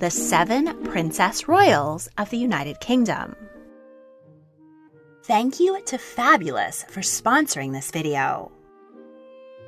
the 7 Princess Royals of the United Kingdom. Thank you to Fabulous for sponsoring this video.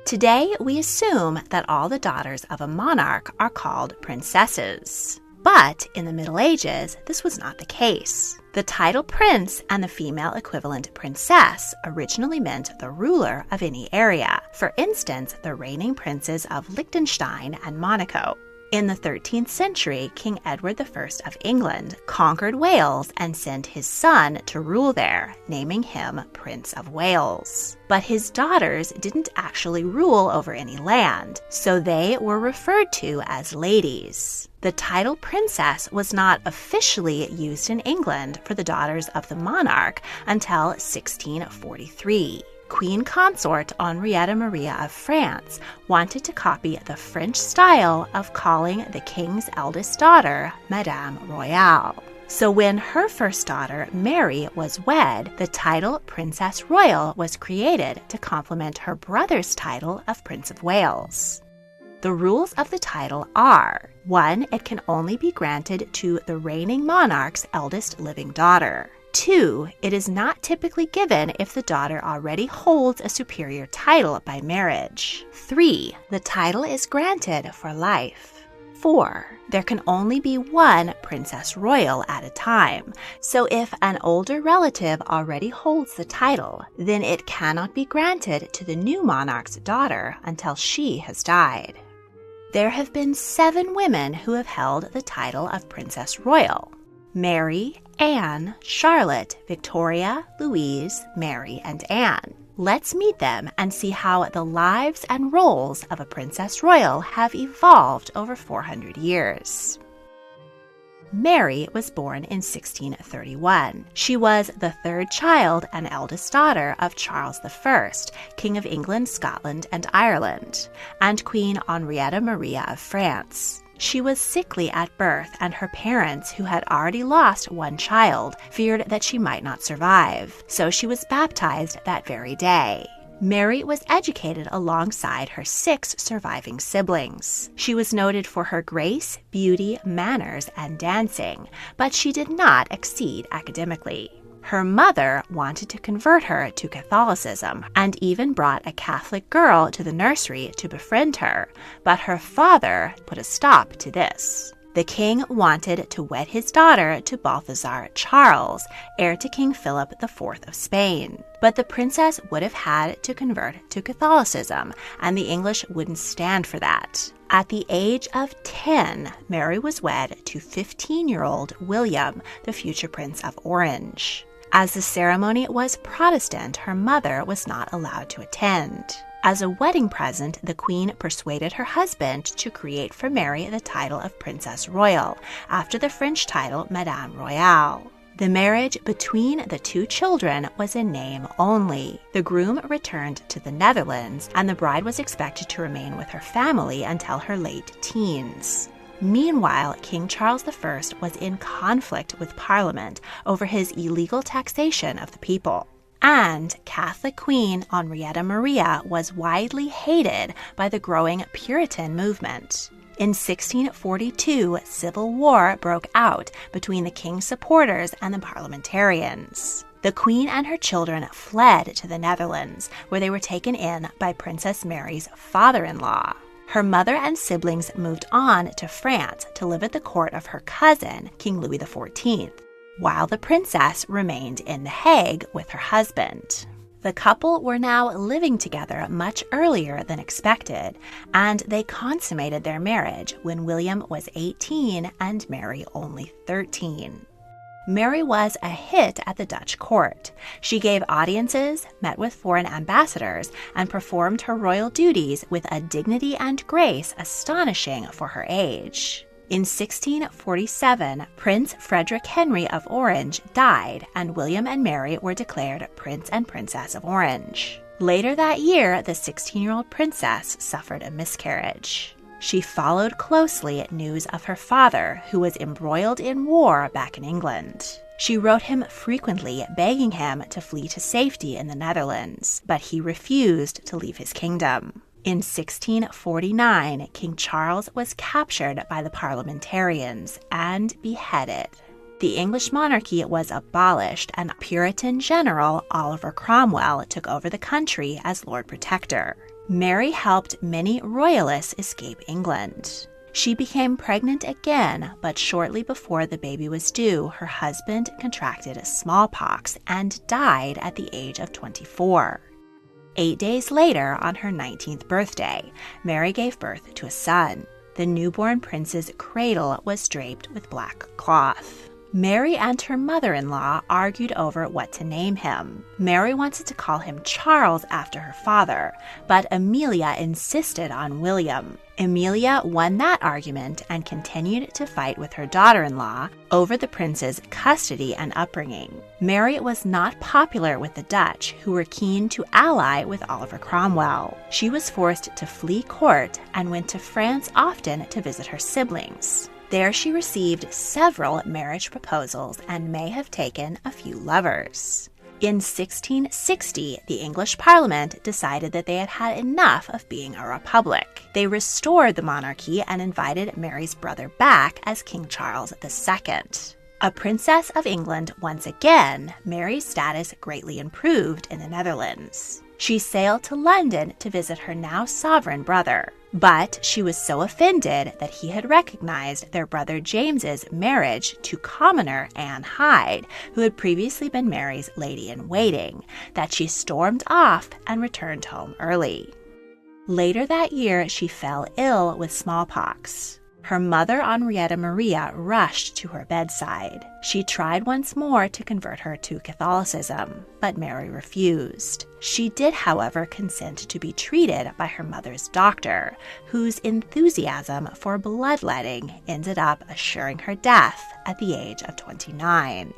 Today, we assume that all the daughters of a monarch are called princesses. But in the Middle Ages, this was not the case. The title prince and the female equivalent princess originally meant the ruler of any area, for instance, the reigning princes of Liechtenstein and Monaco. In the 13th century, King Edward I of England conquered Wales and sent his son to rule there, naming him Prince of Wales. But his daughters didn't actually rule over any land, so they were referred to as ladies. The title princess was not officially used in England for the daughters of the monarch until 1643. Queen Consort Henrietta Maria of France wanted to copy the French style of calling the king's eldest daughter Madame Royale. So when her first daughter, Mary, was wed, the title Princess Royal was created to complement her brother's title of Prince of Wales. The rules of the title are: 1. It can only be granted to the reigning monarch's eldest living daughter. 2. It is not typically given if the daughter already holds a superior title by marriage. 3. The title is granted for life. 4. There can only be one Princess Royal at a time, so if an older relative already holds the title, then it cannot be granted to the new monarch's daughter until she has died. There have been 7 women who have held the title of Princess Royal: Mary, Anne, Charlotte, Victoria, Louise, Mary, and Anne. Let's meet them and see how the lives and roles of a Princess Royal have evolved over 400 years. Mary was born in 1631. She was the 3rd child and eldest daughter of Charles I, King of England, Scotland, and Ireland, and Queen Henrietta Maria of France. She was sickly at birth, and her parents, who had already lost one child, feared that she might not survive, so she was baptized that very day. Mary was educated alongside her 6 surviving siblings. She was noted for her grace, beauty, manners, and dancing, but she did not exceed academically. Her mother wanted to convert her to Catholicism and even brought a Catholic girl to the nursery to befriend her, but her father put a stop to this. The king wanted to wed his daughter to Balthazar Charles, heir to King Philip IV of Spain. But the princess would have had to convert to Catholicism, and the English wouldn't stand for that. At the age of 10, Mary was wed to 15-year-old William, the future Prince of Orange. As the ceremony was Protestant, her mother was not allowed to attend. As a wedding present, the queen persuaded her husband to create for Mary the title of Princess Royal, after the French title Madame Royale. The marriage between the 2 children was in name only. The groom returned to the Netherlands, and the bride was expected to remain with her family until her late teens. Meanwhile, King Charles I was in conflict with Parliament over his illegal taxation of the people. And Catholic Queen Henrietta Maria was widely hated by the growing Puritan movement. In 1642, civil war broke out between the king's supporters and the parliamentarians. The queen and her children fled to the Netherlands, where they were taken in by Princess Mary's father-in-law. Her mother and siblings moved on to France to live at the court of her cousin, King Louis XIV, while the princess remained in The Hague with her husband. The couple were now living together much earlier than expected, and they consummated their marriage when William was 18 and Mary only 13. Mary was a hit at the Dutch court. She gave audiences, met with foreign ambassadors, and performed her royal duties with a dignity and grace astonishing for her age. In 1647, Prince Frederick Henry of Orange died, and William and Mary were declared Prince and Princess of Orange. Later that year, the 16-year-old princess suffered a miscarriage. She followed closely news of her father, who was embroiled in war back in England. She wrote him frequently, begging him to flee to safety in the Netherlands, but he refused to leave his kingdom. In 1649, King Charles was captured by the parliamentarians and beheaded. The English monarchy was abolished, and Puritan General Oliver Cromwell took over the country as Lord Protector. Mary helped many royalists escape England. She became pregnant again, but shortly before the baby was due, her husband contracted smallpox and died at the age of 24. 8 days later, on her 19th birthday, Mary gave birth to a son. The newborn prince's cradle was draped with black cloth. Mary and her mother-in-law argued over what to name him. Mary wanted to call him Charles after her father, but Amelia insisted on William. Amelia won that argument and continued to fight with her daughter-in-law over the prince's custody and upbringing. Mary was not popular with the Dutch, who were keen to ally with Oliver Cromwell. She was forced to flee court and went to France often to visit her siblings. There she received several marriage proposals and may have taken a few lovers. In 1660, the English Parliament decided that they had had enough of being a republic. They restored the monarchy and invited Mary's brother back as King Charles II. A princess of England once again, Mary's status greatly improved in the Netherlands. She sailed to London to visit her now sovereign brother, but she was so offended that he had recognized their brother James's marriage to commoner Anne Hyde, who had previously been Mary's lady-in-waiting, that she stormed off and returned home early. Later that year, she fell ill with smallpox. Her mother, Henrietta Maria, rushed to her bedside. She tried once more to convert her to Catholicism, but Mary refused. She did, however, consent to be treated by her mother's doctor, whose enthusiasm for bloodletting ended up assuring her death at the age of 29.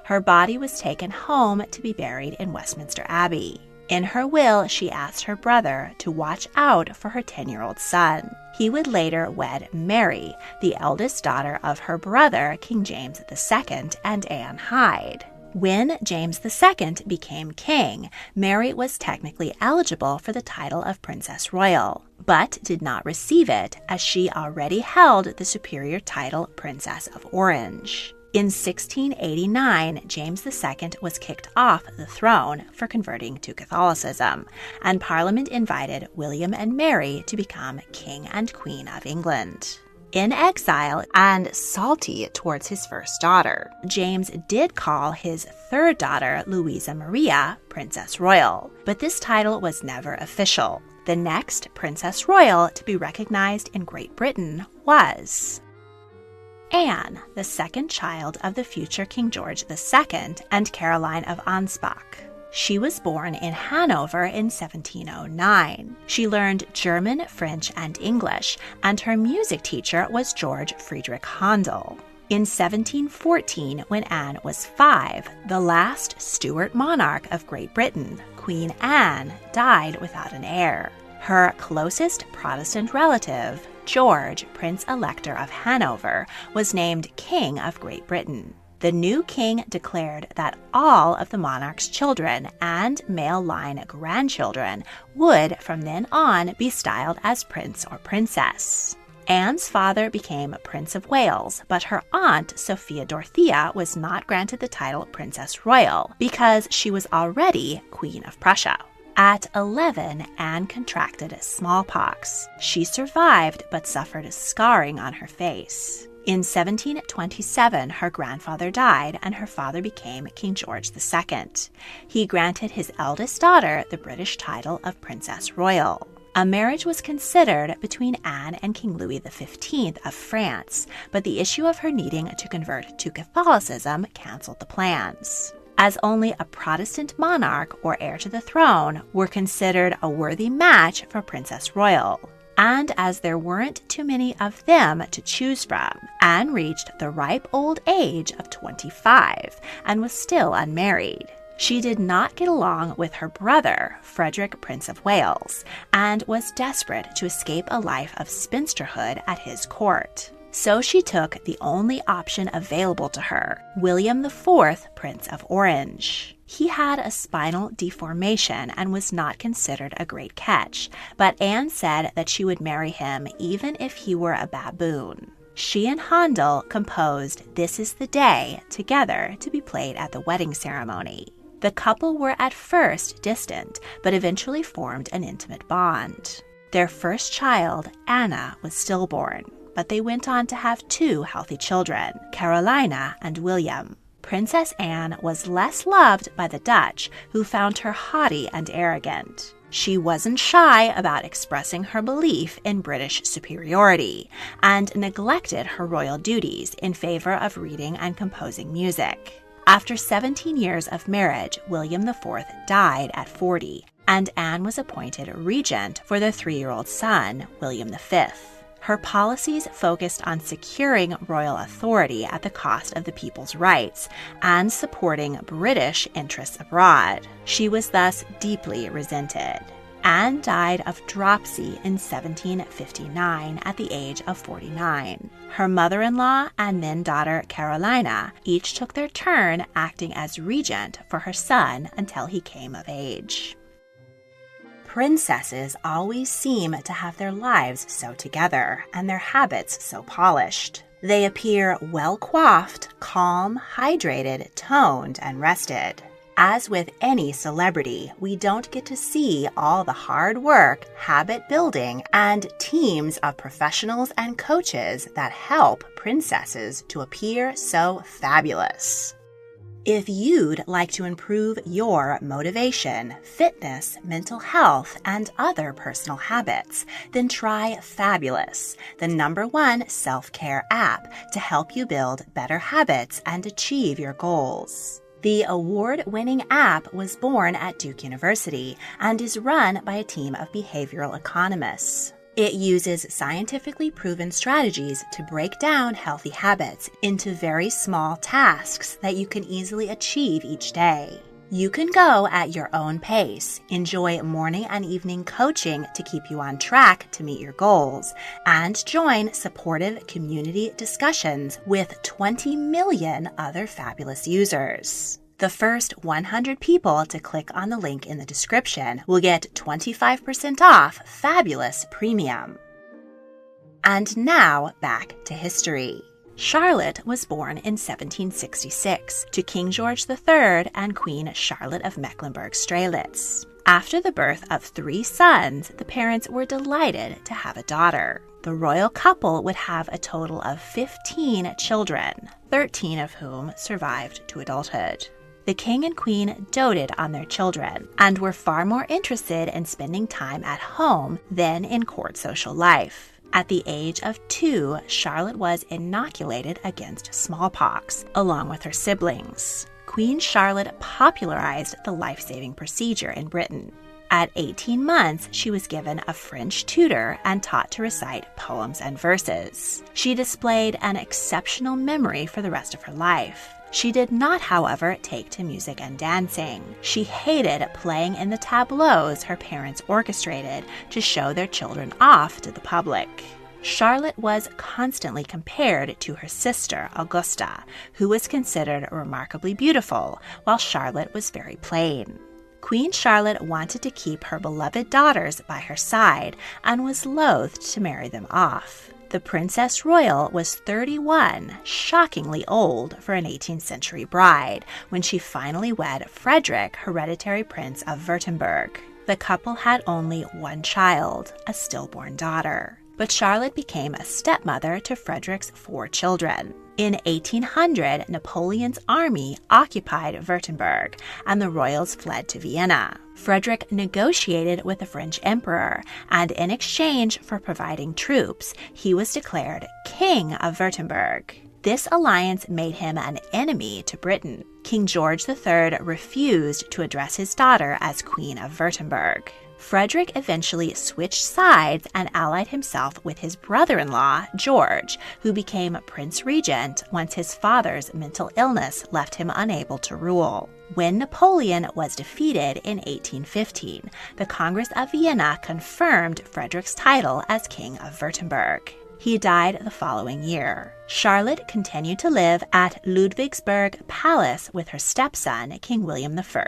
Her body was taken home to be buried in Westminster Abbey. In her will, she asked her brother to watch out for her 10-year-old son. He would later wed Mary, the eldest daughter of her brother, King James II, and Anne Hyde. When James II became king, Mary was technically eligible for the title of Princess Royal, but did not receive it as she already held the superior title Princess of Orange. In 1689, James II was kicked off the throne for converting to Catholicism, and Parliament invited William and Mary to become King and Queen of England. In exile and salty towards his first daughter, James did call his third daughter, Louisa Maria, Princess Royal, but this title was never official. The next Princess Royal to be recognized in Great Britain was Anne, the second child of the future King George II and Caroline of Ansbach. She was born in Hanover in 1709. She learned German, French, and English, and her music teacher was George Friedrich Handel. In 1714, when Anne was 5, the last Stuart monarch of Great Britain, Queen Anne, died without an heir. Her closest Protestant relative, George, Prince-Elector of Hanover, was named King of Great Britain. The new king declared that all of the monarch's children and male line grandchildren would from then on be styled as prince or princess. Anne's father became Prince of Wales, but her aunt, Sophia Dorothea, was not granted the title Princess Royal because she was already Queen of Prussia. At 11, Anne contracted smallpox. She survived but suffered scarring on her face. In 1727, her grandfather died and her father became King George II. He granted his eldest daughter the British title of Princess Royal. A marriage was considered between Anne and King Louis XV of France, but the issue of her needing to convert to Catholicism canceled the plans. As only a Protestant monarch or heir to the throne were considered a worthy match for Princess Royal. And as there weren't too many of them to choose from, Anne reached the ripe old age of 25 and was still unmarried. She did not get along with her brother, Frederick, Prince of Wales, and was desperate to escape a life of spinsterhood at his court. So she took the only option available to her, William IV, Prince of Orange. He had a spinal deformation and was not considered a great catch, but Anne said that she would marry him even if he were a baboon. She and Handel composed This Is the Day together to be played at the wedding ceremony. The couple were at first distant, but eventually formed an intimate bond. Their first child, Anna, was stillborn, but they went on to have 2 healthy children, Carolina and William. Princess Anne was less loved by the Dutch, who found her haughty and arrogant. She wasn't shy about expressing her belief in British superiority and neglected her royal duties in favor of reading and composing music. After 17 years of marriage, William IV died at 40, and Anne was appointed regent for their 3-year-old son, William V. Her policies focused on securing royal authority at the cost of the people's rights and supporting British interests abroad. She was thus deeply resented. Anne died of dropsy in 1759 at the age of 49. Her mother-in-law and then daughter Carolina each took their turn acting as regent for her son until he came of age. Princesses always seem to have their lives so together and their habits so polished. They appear well-coiffed, calm, hydrated, toned, and rested. As with any celebrity, we don't get to see all the hard work, habit building, and teams of professionals and coaches that help princesses to appear so fabulous. If you'd like to improve your motivation, fitness, mental health, and other personal habits, then try Fabulous, the #1 self-care app to help you build better habits and achieve your goals. The award-winning app was born at Duke University and is run by a team of behavioral economists. It uses scientifically proven strategies to break down healthy habits into very small tasks that you can easily achieve each day. You can go at your own pace, enjoy morning and evening coaching to keep you on track to meet your goals, and join supportive community discussions with 20 million other fabulous users. The first 100 people to click on the link in the description will get 25% off Fabulous Premium. And now, back to history. Charlotte was born in 1766 to King George III and Queen Charlotte of Mecklenburg-Strelitz. After the birth of 3 sons, the parents were delighted to have a daughter. The royal couple would have a total of 15 children, 13 of whom survived to adulthood. The king and queen doted on their children and were far more interested in spending time at home than in court social life. At the age of 2, Charlotte was inoculated against smallpox, along with her siblings. Queen Charlotte popularized the life-saving procedure in Britain. At 18 months, she was given a French tutor and taught to recite poems and verses. She displayed an exceptional memory for the rest of her life. She did not, however, take to music and dancing. She hated playing in the tableaus her parents orchestrated to show their children off to the public. Charlotte was constantly compared to her sister, Augusta, who was considered remarkably beautiful, while Charlotte was very plain. Queen Charlotte wanted to keep her beloved daughters by her side and was loath to marry them off. The Princess Royal was 31, shockingly old for an 18th century bride, when she finally wed Frederick, hereditary Prince of Württemberg. The couple had only 1 child, a stillborn daughter. But Charlotte became a stepmother to Frederick's 4 children. In 1800, Napoleon's army occupied Württemberg, and the royals fled to Vienna. Frederick negotiated with the French emperor, and in exchange for providing troops, he was declared King of Württemberg. This alliance made him an enemy to Britain. King George III refused to address his daughter as Queen of Württemberg. Frederick eventually switched sides and allied himself with his brother-in-law, George, who became Prince Regent once his father's mental illness left him unable to rule. When Napoleon was defeated in 1815, the Congress of Vienna confirmed Frederick's title as King of Württemberg. He died the following year. Charlotte continued to live at Ludwigsburg Palace with her stepson, King William I.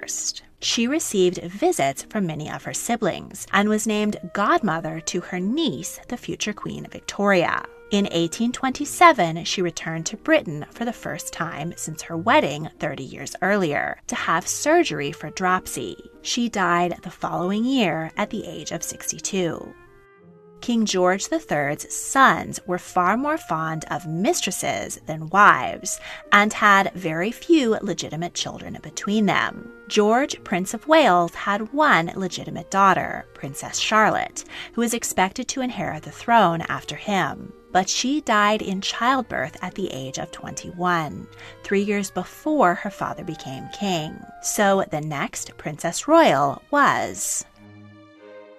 She received visits from many of her siblings and was named godmother to her niece, the future Queen Victoria. In 1827, she returned to Britain for the first time since her wedding 30 years earlier to have surgery for dropsy. She died the following year at the age of 62. King George III's sons were far more fond of mistresses than wives and had very few legitimate children between them. George, Prince of Wales, had one legitimate daughter, Princess Charlotte, who was expected to inherit the throne after him. But she died in childbirth at the age of 21, 3 years before her father became king. So the next Princess Royal was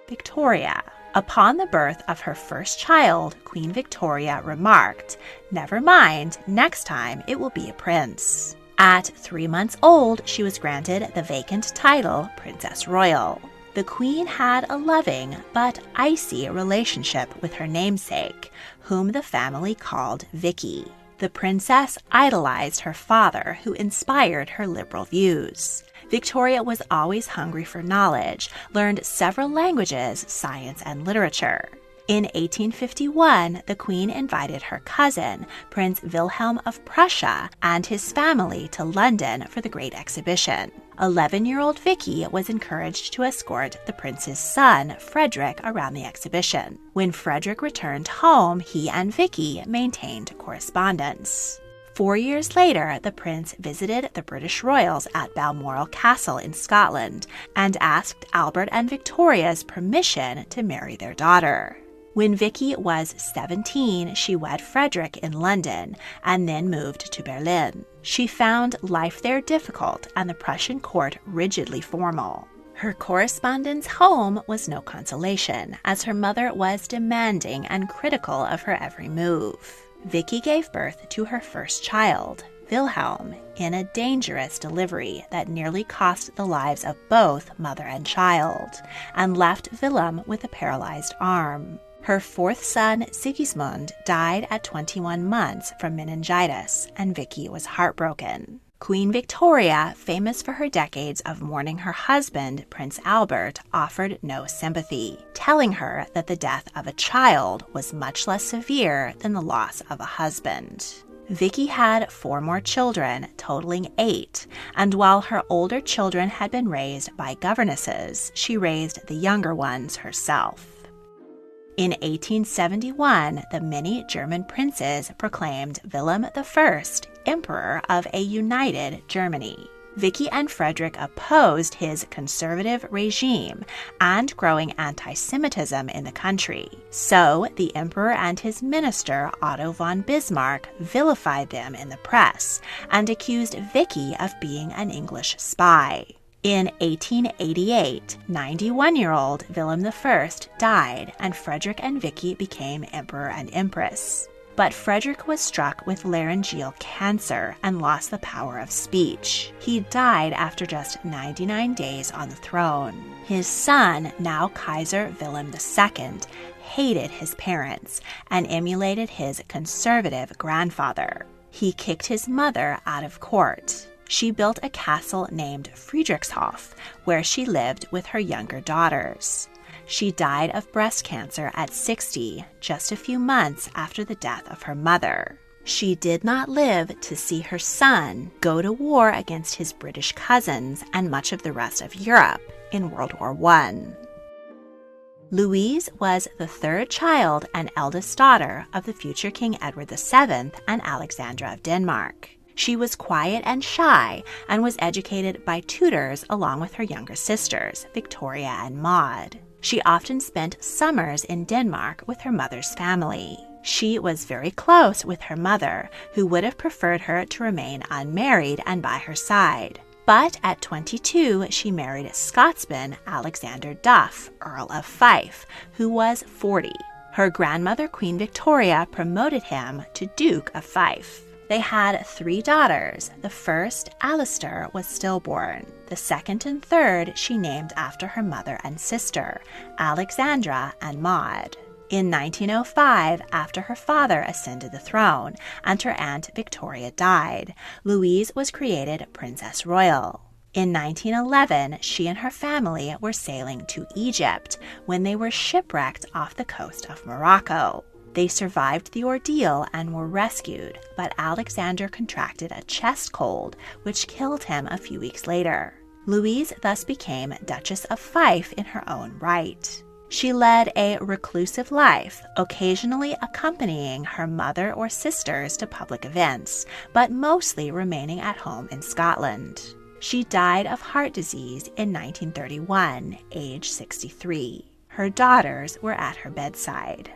Victoria. Upon the birth of her first child, Queen Victoria remarked, "Never mind, next time it will be a prince." At 3 months old, she was granted the vacant title Princess Royal. The Queen had a loving but icy relationship with her namesake, whom the family called Vicky. The princess idolized her father, who inspired her liberal views. Victoria was always hungry for knowledge, learned several languages, science, and literature. In 1851, the Queen invited her cousin, Prince Wilhelm of Prussia, and his family to London for the Great Exhibition. 11-year-old Vicky was encouraged to escort the prince's son, Frederick, around the exhibition. When Frederick returned home, he and Vicky maintained correspondence. 4 years later, the prince visited the British royals at Balmoral Castle in Scotland and asked Albert and Victoria's permission to marry their daughter. When Vicky was 17, she wed Frederick in London and then moved to Berlin. She found life there difficult and the Prussian court rigidly formal. Her correspondence home was no consolation, as her mother was demanding and critical of her every move. Vicky gave birth to her first child, Wilhelm, in a dangerous delivery that nearly cost the lives of both mother and child, and left Wilhelm with a paralyzed arm. Her fourth son, Sigismund, died at 21 months from meningitis, and Vicky was heartbroken. Queen Victoria, famous for her decades of mourning her husband, Prince Albert, offered no sympathy, telling her that the death of a child was much less severe than the loss of a husband. Vicky had 4 more children, totaling 8, and while her older children had been raised by governesses, she raised the younger ones herself. In 1871, the many German princes proclaimed Wilhelm I Emperor of a united Germany. Vicky and Frederick opposed his conservative regime and growing anti-Semitism in the country. So the emperor and his minister, Otto von Bismarck, vilified them in the press and accused Vicky of being an English spy. In 1888, 91-year-old Wilhelm I died, and Frederick and Vicky became emperor and empress. But Frederick was struck with laryngeal cancer and lost the power of speech. He died after just 99 days on the throne. His son, now Kaiser Wilhelm II, hated his parents and emulated his conservative grandfather. He kicked his mother out of court. She built a castle named Friedrichshof, where she lived with her younger daughters. She died of breast cancer at 60, just a few months after the death of her mother. She did not live to see her son go to war against his British cousins and much of the rest of Europe in World War I. Louise was the 3rd child and eldest daughter of the future King Edward VII and Alexandra of Denmark. She was quiet and shy and was educated by tutors along with her younger sisters, Victoria and Maud. She often spent summers in Denmark with her mother's family. She was very close with her mother, who would have preferred her to remain unmarried and by her side. But at 22, she married Scotsman Alexander Duff, Earl of Fife, who was 40. Her grandmother, Queen Victoria, promoted him to Duke of Fife. They had 3 daughters. The first, Alistair, was stillborn. The second and third she named after her mother and sister, Alexandra and Maud. In 1905, after her father ascended the throne and her Aunt Victoria died, Louise was created Princess Royal. In 1911, she and her family were sailing to Egypt when they were shipwrecked off the coast of Morocco. They survived the ordeal and were rescued, but Alexander contracted a chest cold, which killed him a few weeks later. Louise thus became Duchess of Fife in her own right. She led a reclusive life, occasionally accompanying her mother or sisters to public events, but mostly remaining at home in Scotland. She died of heart disease in 1931, age 63. Her daughters were at her bedside.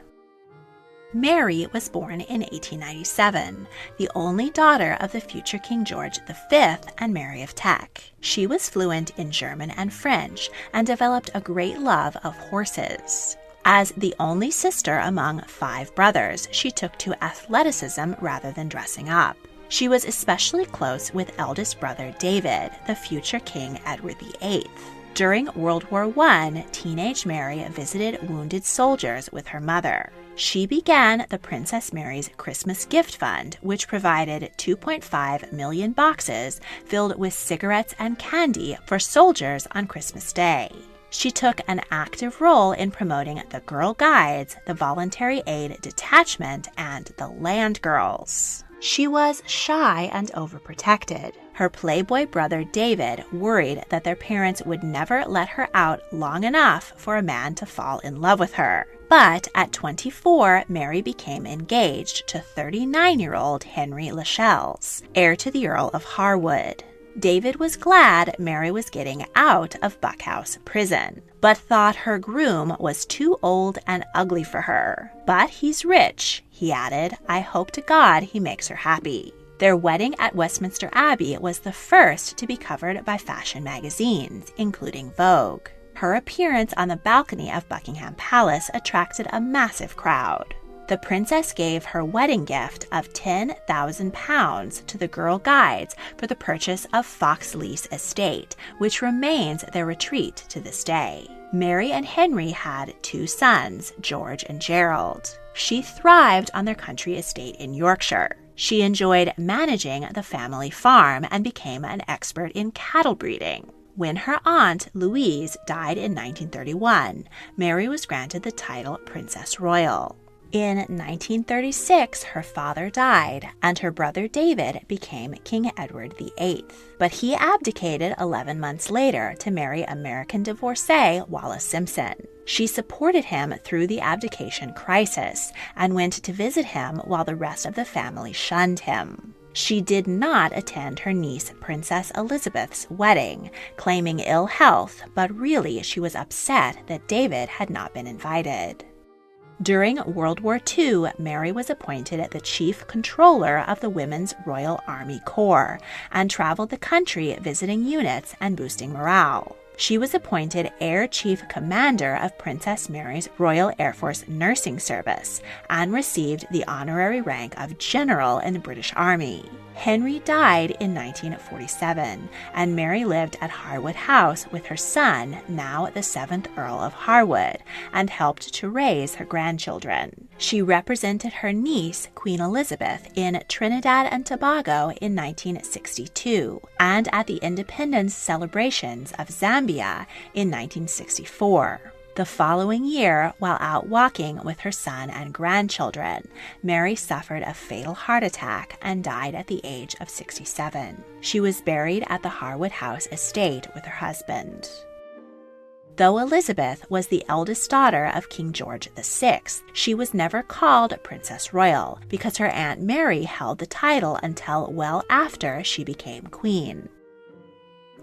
Mary was born in 1897, the only daughter of the future King George V and Mary of Teck. She was fluent in German and French and developed a great love of horses. As the only sister among 5 brothers, she took to athleticism rather than dressing up. She was especially close with eldest brother David, the future King Edward VIII. During World War I, teenage Mary visited wounded soldiers with her mother. She began the Princess Mary's Christmas Gift Fund, which provided 2.5 million boxes filled with cigarettes and candy for soldiers on Christmas Day. She took an active role in promoting the Girl Guides, the Voluntary Aid Detachment, and the Land Girls. She was shy and overprotected. Her playboy brother David worried that their parents would never let her out long enough for a man to fall in love with her. But at 24, Mary became engaged to 39-year-old Henry Lascelles, heir to the Earl of Harwood. David was glad Mary was getting out of Buckhouse Prison, but thought her groom was too old and ugly for her. But he's rich, he added. I hope to God he makes her happy. Their wedding at Westminster Abbey was the first to be covered by fashion magazines, including Vogue. Her appearance on the balcony of Buckingham Palace attracted a massive crowd. The princess gave her wedding gift of £10,000 to the Girl Guides for the purchase of Foxlease Estate, which remains their retreat to this day. Mary and Henry had 2 sons, George and Gerald. She thrived on their country estate in Yorkshire. She enjoyed managing the family farm and became an expert in cattle breeding. When her aunt, Louise, died in 1931, Mary was granted the title Princess Royal. In 1936, her father died, and her brother David became King Edward VIII. But he abdicated 11 months later to marry American divorcee Wallis Simpson. She supported him through the abdication crisis and went to visit him while the rest of the family shunned him. She did not attend her niece Princess Elizabeth's wedding, claiming ill health, but really she was upset that David had not been invited. During World War II, Mary was appointed the chief controller of the Women's Royal Army Corps and traveled the country visiting units and boosting morale. She was appointed Air Chief Commander of Princess Mary's Royal Air Force Nursing Service and received the honorary rank of General in the British Army. Henry died in 1947, and Mary lived at Harwood House with her son, now the 7th Earl of Harwood, and helped to raise her grandchildren. She represented her niece, Queen Elizabeth, in Trinidad and Tobago in 1962, and at the independence celebrations of Zambia in 1964. The following year, while out walking with her son and grandchildren, Mary suffered a fatal heart attack and died at the age of 67. She was buried at the Harwood House estate with her husband. Though Elizabeth was the eldest daughter of King George VI, she was never called Princess Royal because her Aunt Mary held the title until well after she became queen.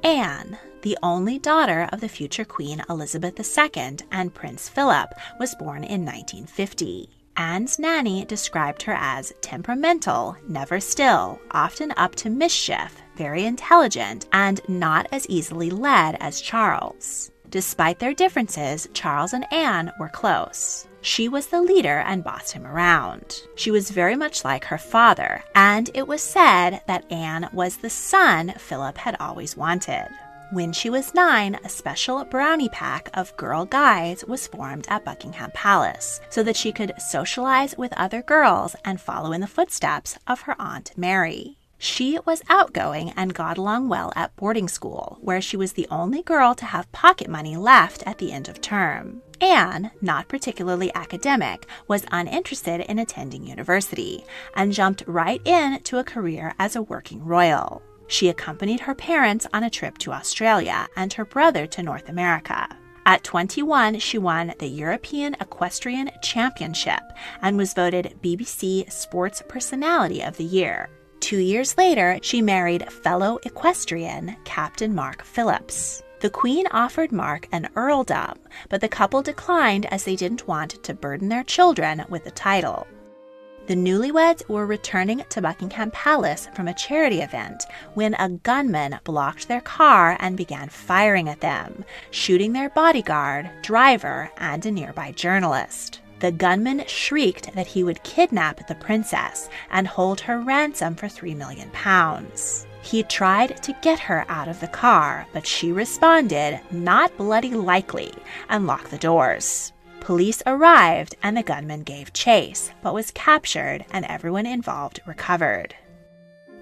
Anne, the only daughter of the future Queen Elizabeth II and Prince Philip, was born in 1950. Anne's nanny described her as temperamental, never still, often up to mischief, very intelligent, and not as easily led as Charles. Despite their differences, Charles and Anne were close. She was the leader and bossed him around. She was very much like her father, and it was said that Anne was the son Philip had always wanted. When she was 9, a special brownie pack of girl guides was formed at Buckingham Palace so that she could socialize with other girls and follow in the footsteps of her Aunt Mary. She was outgoing and got along well at boarding school, where she was the only girl to have pocket money left at the end of term. Anne, not particularly academic, was uninterested in attending university and jumped right into a career as a working royal. She accompanied her parents on a trip to Australia and her brother to North America. At 21, she won the European Equestrian Championship and was voted BBC Sports Personality of the Year. 2 years later, she married fellow equestrian Captain Mark Phillips. The Queen offered Mark an earldom, but the couple declined as they didn't want to burden their children with the title. The newlyweds were returning to Buckingham Palace from a charity event when a gunman blocked their car and began firing at them, shooting their bodyguard, driver, and a nearby journalist. The gunman shrieked that he would kidnap the princess and hold her ransom for £3 million. He tried to get her out of the car, but she responded, "Not bloody likely," and locked the doors. Police arrived and the gunman gave chase, but was captured and everyone involved recovered.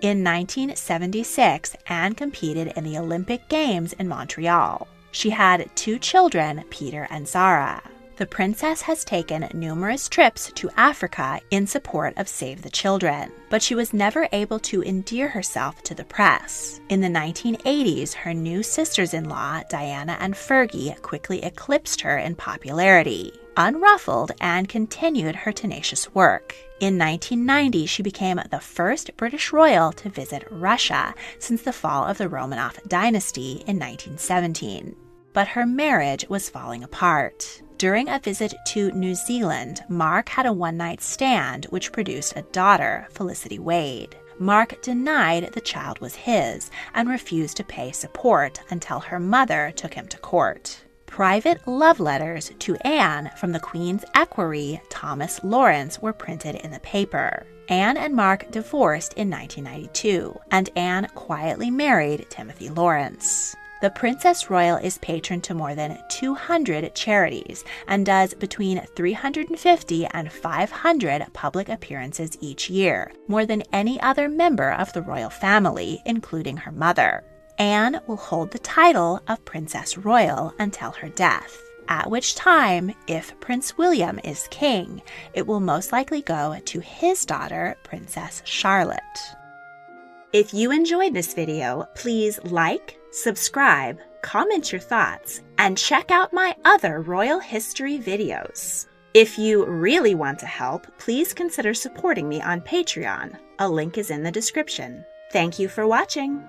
In 1976, Anne competed in the Olympic Games in Montreal. She had 2 children, Peter and Zara. The princess has taken numerous trips to Africa in support of Save the Children, but she was never able to endear herself to the press. In the 1980s, her new sisters-in-law, Diana and Fergie, quickly eclipsed her in popularity. Unruffled, Anne continued her tenacious work. In 1990, she became the first British royal to visit Russia since the fall of the Romanov dynasty in 1917. But her marriage was falling apart. During a visit to New Zealand, Mark had a one-night stand which produced a daughter, Felicity Wade. Mark denied the child was his and refused to pay support until her mother took him to court. Private love letters to Anne from the Queen's equerry, Thomas Lawrence, were printed in the paper. Anne and Mark divorced in 1992, and Anne quietly married Timothy Lawrence. The Princess Royal is patron to more than 200 charities and does between 350 and 500 public appearances each year, more than any other member of the royal family, including her mother. Anne will hold the title of Princess Royal until her death, at which time, if Prince William is king, it will most likely go to his daughter, Princess Charlotte. If you enjoyed this video, please like, subscribe, comment your thoughts, and check out my other royal history videos. If you really want to help, please consider supporting me on Patreon. A link is in the description. Thank you for watching.